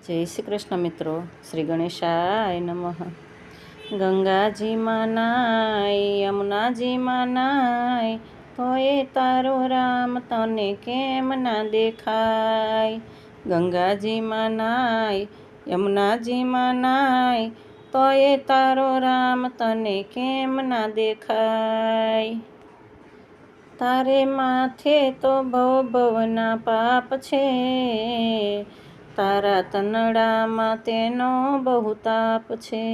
જય શ્રી કૃષ્ણ મિત્રો. શ્રી ગણેશાય નમઃ. ગંગાજીમાં નાય, યમુનાજીમાં નાય, તોય તારો રામ તને કેમ ના દેખાય. ગંગાજીમાં નાય, યમુનાજીમાં નાય, તોય તારો રામ તને કેમ ના દેખાય. તારે માથે તો ભવ ભવના પાપ છે, તારા તનડામાં તેનો બહુ તાપ છે.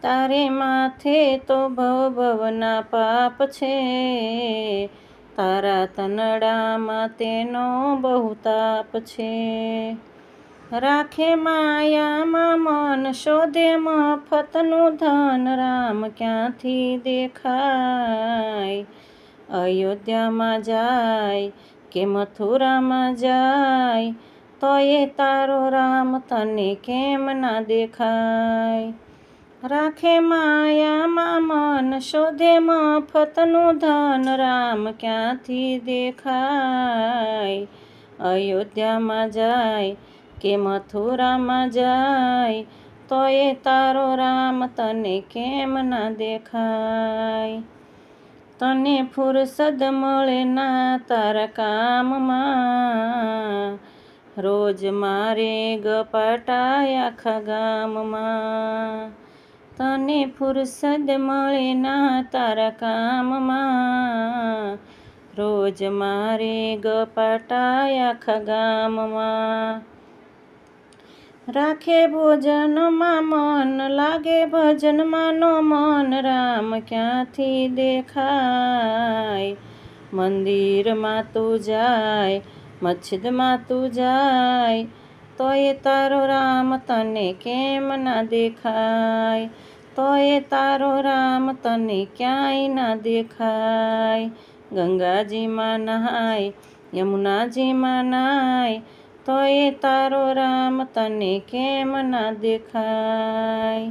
તારે માથે તો ભવ ભવના પાપ છે, તારા તનડામાં તેનો બહુ તાપ છે. રાખે માયામાં મન, શોધે મફતનું ધન, રામ ક્યાંથી દેખાય. અયોધ્યામાં જાય કે મથુરામાં જાય, તોય તારો રામ તને કેમ ના દેખાય. રાખે માયામાં મન, શોધે મફતનું ધન, રામ ક્યાંથી દેખાય. અયોધ્યામાં જાય કે મથુરામાં જાય, તોય તારો રામ તને કેમ ના દેખાય. તને ફુરસદ મળે ના તારા કામમાં, રોજ મારે ગપાટાય આખા ગામમાં. તને ફુરસદ મળે ના તારા કામમાં, રોજ મારે ગપાટાય આખા ગામમાં. રાખે ભોજનમાં મન, લાગે ભજનમાં નો મન, રામ ક્યાંથી દેખાય. મંદિરમાં તું જાય, મસ્જિદમાં તું જાય, તોય તારો રામ તને કેમ ના દેખાય. તોય તારો રામ તને ક્યાંય ના દેખાય. ગંગાજીમાં નહાય, યમુનાજીમાં નાય, તોય તારો રામ તને કેમ ના દેખાય.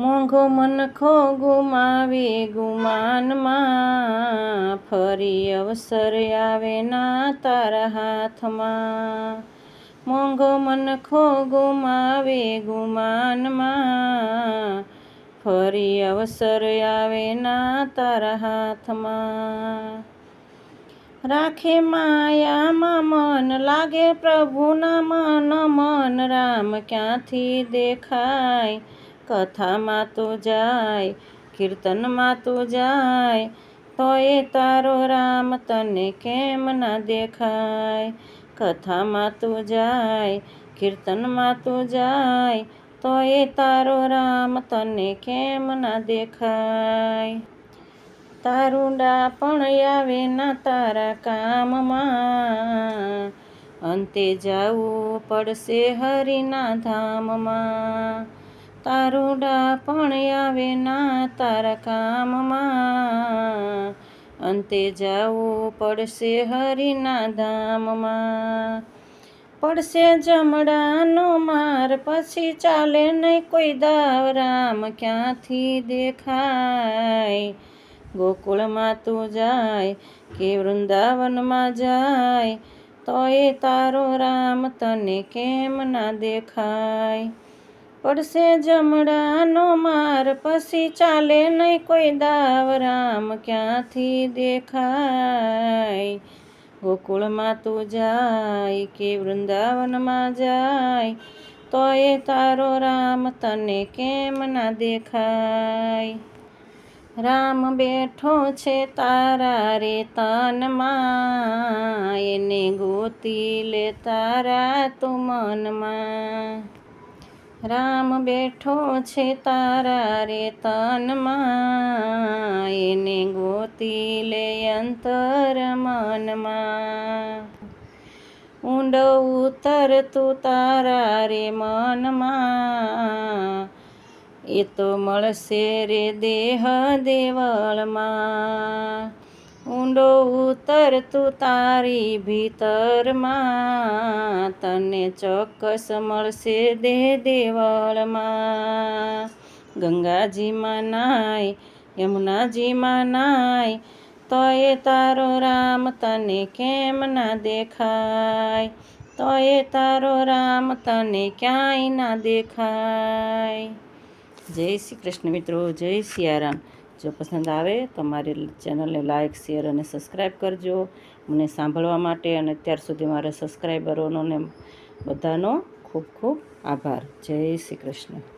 મોંઘો મનખો ગુમાવે ગુમાનમાં, ફરી અવસર આવે ના તારા હાથમાં. મોંઘો મનખો ગુમાવે ગુમાનમાં, ફરી અવસર આવે ના તારા હાથમાં. રાખે માયામાં મન, લાગે પ્રભુના મન મન, રામ ક્યાંથી દેખાય. કથામાં તું જાય, કીર્તનમાં તું જાય, તોય તારો રામ તને કેમ ના દેખાય. કથામાં તું જાય, કીર્તનમાં તું જાય, તોય તારો રામ તને કેમ ના દેખાય. તારું ડાપણ આવે ના તારા કામમાં, અંતે જાવું પડશે હરિના ધામમાં. તારું ડાપણ આવે ના તારા કામમાં, અંતે જાવું પડશે હરિના ધામમાં. પડશે જમડાનો માર, પછી ચાલે નહીં કોઈ દાવ, રામ ક્યાંથી દેખાય. ગોકુળમાં તું જાય કે વૃંદાવનમાં જાય, તોય તારો રામ તને કેમ ના દેખાય. પડશે જમડાનો માર, પછી ચાલે નહીં કોઈ દાવ, રામ ક્યાંથી દેખાય. ગોકુળમાં તું જાય કે વૃંદાવનમાં જાય, તોય તારો રામ તને કેમ ના દેખાય. રામ બેઠો છે તારા રે તનમાં, એને ગોતી લે તારા તું મનમાં. રામ બેઠો છે તારા રે તનમાં, એને ગોતી લે અંતર મનમાં. ઊંડો ઉતર તું તારા રે મનમાં, એ તો મળશે રે દેહ દેવળમાં. ઊંડો ઉતર તું તારી ભીતરમાં, તને ચોક્કસ મળશે દેહ દેવળમાં. ગંગાજીમાં નાય, યમુનાજીમાં નાય, તોય તારો રામ તને કેમ ના દેખાય. તો એ તારો રામ તને ક્યાંય ના દેખાય. જય શ્રી કૃષ્ણ મિત્રો, જય સિયારામ. જો પસંદ આવે તો મારી ચેનલને લાઇક, શેર અને સબસ્ક્રાઈબ કરજો. મને સાંભળવા માટે અને અત્યાર સુધી મારા સબસ્ક્રાઈબરોનો ને બધાનો ખૂબ ખૂબ આભાર. જય શ્રી કૃષ્ણ.